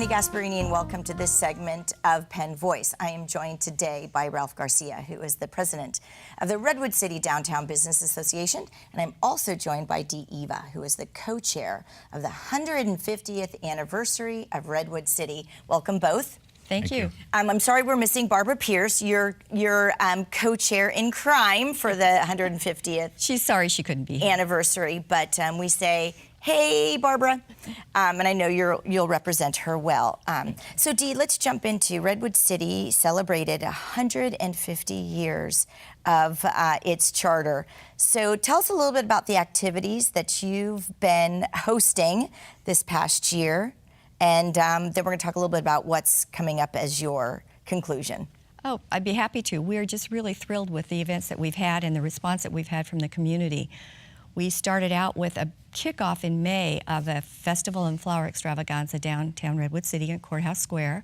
Dani Gasparini, and welcome to this segment of Penn Voice. I am joined today by Ralph Garcia, who is the president of the Redwood City Downtown Business Association, and I'm also joined by Dee Eva, who is the co-chair of the 150th anniversary of Redwood City. Welcome both. Thank you. I'm sorry we're missing Barbara Pierce, your co-chair in crime for the 150th. She's sorry she couldn't be here. Anniversary, but we say, hey, Barbara, and I know you'll represent her well. So Dee, let's jump into Redwood City celebrated 150 years of its charter. So tell us a little bit about the activities that you've been hosting this past year, and then we're going to talk a little bit about what's coming up as your conclusion. Oh, I'd be happy to. We're just really thrilled with the events that we've had and the response that we've had from the community. We started out with a kickoff in May of a festival and flower extravaganza downtown Redwood City at Courthouse Square.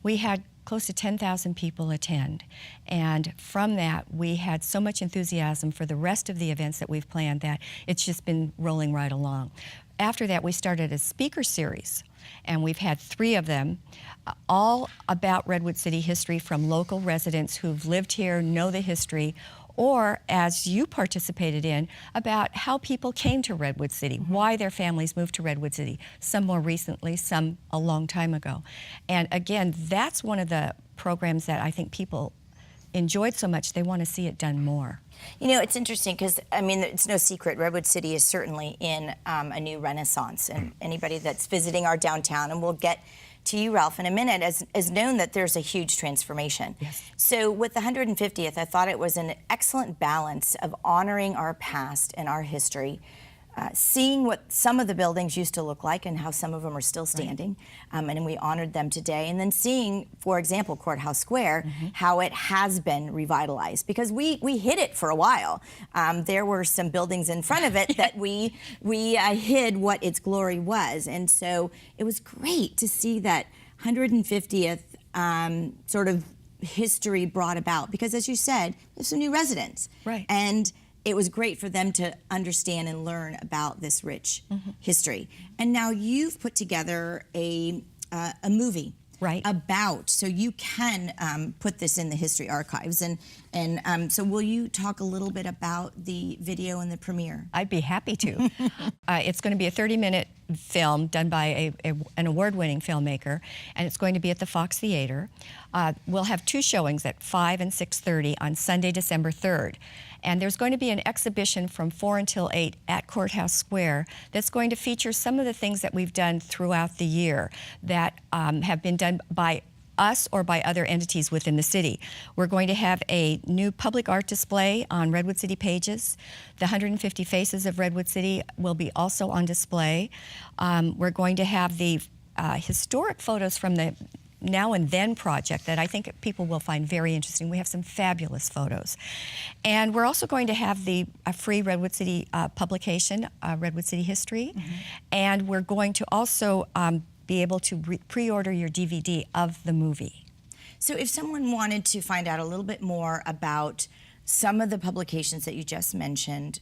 We had close to 10,000 people attend, and from that we had so much enthusiasm for the rest of the events that we've planned that it's just been rolling right along. After that, we started a speaker series, and we've had 3 of them, all about Redwood City history from local residents who've lived here, know the history, or, as you participated in, about how people came to Redwood City, why their families moved to Redwood City, some more recently, some a long time ago. And again, that's one of the programs that I think people enjoyed so much, they want to see it done more. You know, it's interesting because, I mean, it's no secret, Redwood City is certainly in a new renaissance, and anybody that's visiting our downtown, and we'll get to you, Ralph, in a minute, has known that there's a huge transformation. Yes. So with the 150th, I thought it was an excellent balance of honoring our past and our history, seeing what some of the buildings used to look like and how some of them are still standing, and we honored them today, and then seeing, for example, Courthouse Square, how it has been revitalized, because we hid it for a while. There were some buildings in front of it that we hid what its glory was, and so it was great to see that 150th sort of history brought about, because as you said, there's some new residents. Right. And it was great for them to understand and learn about this rich history. And now you've put together a movie about, so you can put this in the history archives. And so will you talk a little bit about the video and the premiere? I'd be happy to. It's going to be a 30-minute film done by an award-winning filmmaker, and it's going to be at the Fox Theater. We'll have 2 showings at 5 and 6:30 on Sunday, December 3rd. And there's going to be an exhibition from 4 until 8 at Courthouse Square that's going to feature some of the things that we've done throughout the year that have been done by us or by other entities within the city. We're going to have a new public art display on Redwood City pages. The 150 Faces of Redwood City will be also on display. We're going to have the historic photos from the Now and Then project that I think people will find very interesting. We have some fabulous photos. And we're also going to have a free Redwood City publication, Redwood City History. And we're going to also be able to pre-order your DVD of the movie. So if someone wanted to find out a little bit more about some of the publications that you just mentioned,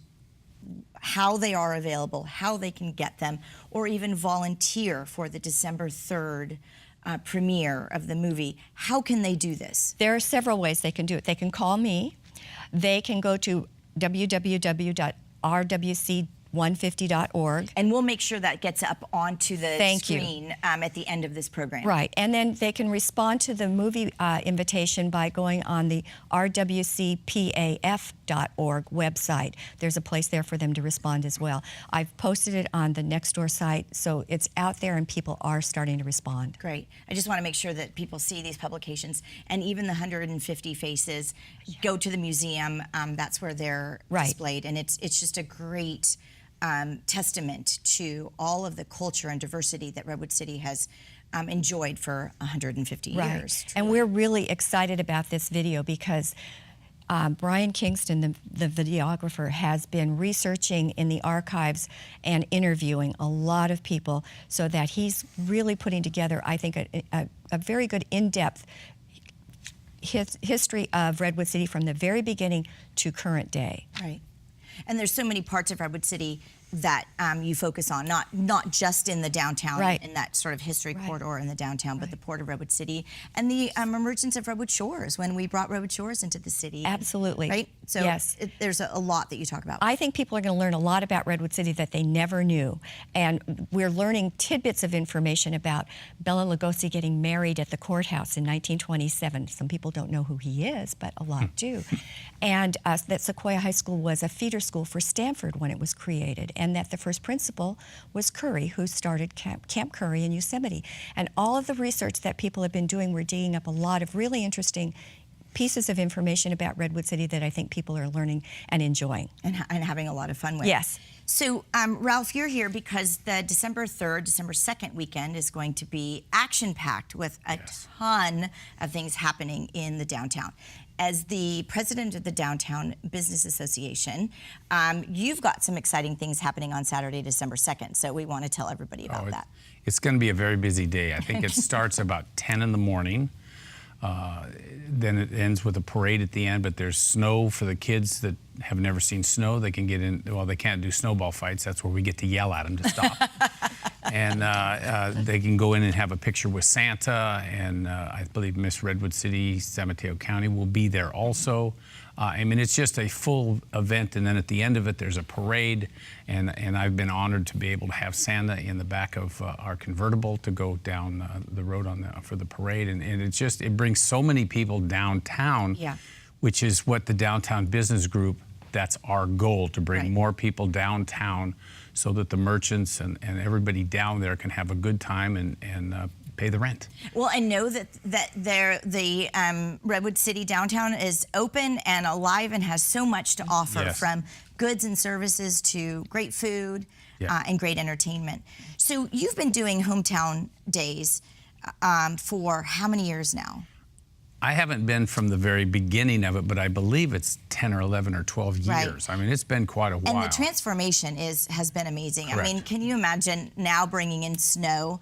how they are available, how they can get them, or even volunteer for the December 3rd premiere of the movie, how can they do this? There are several ways they can do it. They can call me. They can go to www.rwc150.org. And we'll make sure that gets up onto the screen at the end of this program. Right, and then they can respond to the movie invitation by going on the rwcpaf.org website. There's a place there for them to respond as well. I've posted it on the Nextdoor site, so it's out there and people are starting to respond. Great. I just want to make sure that people see these publications, and even the 150 Faces, go to the museum. That's where they're displayed, and it's just a great testament to all of the culture and diversity that Redwood City has enjoyed for 150 years. Truly. And we're really excited about this video because Brian Kingston, the videographer, has been researching in the archives and interviewing a lot of people so that he's really putting together, I think, a very good in-depth history of Redwood City from the very beginning to current day. Right. And there's so many parts of Redwood City that you focus on, not just in the downtown, Right. in that sort of history Right. corridor in the downtown, but Right. the Port of Redwood City and the emergence of Redwood Shores when we brought Redwood Shores into the city. Absolutely. Right? So Yes. there's a lot that you talk about. I think people are going to learn a lot about Redwood City that they never knew. And we're learning tidbits of information about Bela Lugosi getting married at the courthouse in 1927. Some people don't know who he is, but a lot do. And that Sequoia High School was a feeder school for Stanford when it was created, and that the first principal was Curry, who started Camp Curry in Yosemite. And all of the research that people have been doing, we're digging up a lot of really interesting pieces of information about Redwood City that I think people are learning and enjoying. And having a lot of fun with. Yes. So, Ralph, you're here because the December 3rd, December 2nd weekend is going to be action-packed with a ton of things happening in the downtown. As the president of the Downtown Business Association, you've got some exciting things happening on Saturday, December 2nd, so we want to tell everybody about that. It's going to be a very busy day. I think it starts about 10 in the morning. Then it ends with a parade at the end, but there's snow for the kids that have never seen snow. They can get in, well, they can't do snowball fights. That's where we get to yell at them to stop. And they can go in and have a picture with Santa, and I believe Miss Redwood City, San Mateo County will be there also. I mean, it's just a full event, and then at the end of it, there's a parade, and I've been honored to be able to have Santa in the back of our convertible to go down the road for the parade, and it brings so many people downtown, which is what the Downtown Business Group, that's our goal, to bring more people downtown so that the merchants and everybody down there can have a good time and pay the rent. Well, I know that the Redwood City downtown is open and alive and has so much to offer, from goods and services to great food and great entertainment. So you've been doing Hometown Days for how many years now? I haven't been from the very beginning of it, but I believe it's 10 or 11 or 12 years. I mean, it's been quite a while. And the transformation has been amazing. Correct. I mean, can you imagine now bringing in snow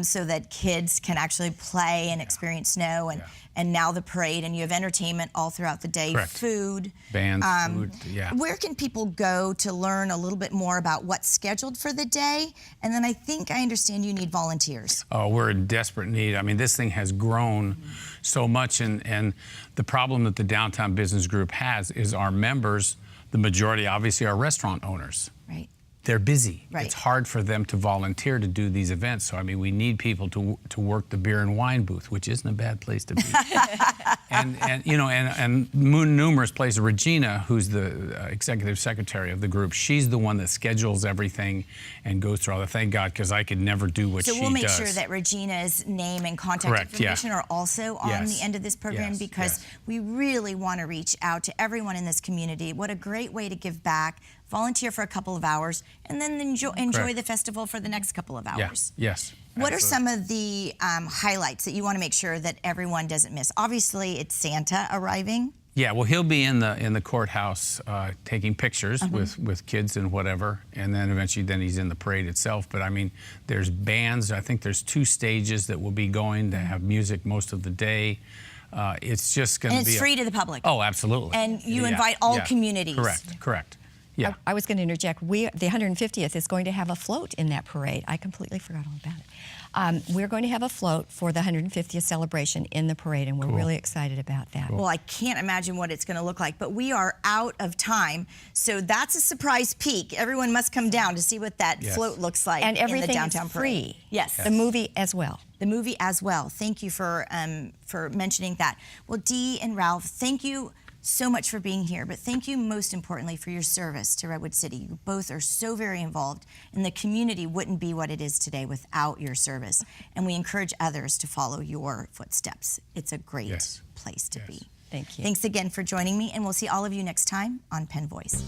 so that kids can actually play and experience snow, and now the parade, and you have entertainment all throughout the day, food. Bands, food, Where can people go to learn a little bit more about what's scheduled for the day? And then I think I understand you need volunteers. Oh, we're in desperate need. I mean, this thing has grown so much, and the problem that the Downtown Business Group has is our members, the majority obviously are restaurant owners. Right. They're busy. Right. It's hard for them to volunteer to do these events. So, I mean, we need people to work the beer and wine booth, which isn't a bad place to be. and you know, and numerous places. Regina, who's the executive secretary of the group, she's the one that schedules everything and goes through all that. Thank God, because I could never do what she does. So we'll make sure that Regina's name and contact information are also on the end of this program, because we really want to reach out to everyone in this community. What a great way to give back. Volunteer for a couple of hours, and then enjoy the festival for the next couple of hours. Yes. What are some of the highlights that you want to make sure that everyone doesn't miss? Obviously, it's Santa arriving. Yeah, well, he'll be in the courthouse taking pictures with kids and whatever, and then eventually he's in the parade itself. But I mean, there's bands. I think there's 2 stages that will be going to have music most of the day. It's just going to be. And it's free to the public. Oh, absolutely. And you invite all communities. Correct. Yeah. I was going to interject. The 150th is going to have a float in that parade. I completely forgot all about it. We're going to have a float for the 150th celebration in the parade, and we're really excited about that. Well, I can't imagine what it's going to look like, but we are out of time, so that's a surprise peek. Everyone must come down to see what that float looks like and everything in the downtown is free. parade. Yes. The movie as well. The movie as well. Thank you for mentioning that. Well, Dee and Ralph, thank you so much for being here, but thank you most importantly for your service to Redwood City. You both are so very involved, and the community wouldn't be what it is today without your service. And we encourage others to follow your footsteps. It's a great place to be. Thank you. Thanks again for joining me, and we'll see all of you next time on Penn Voice.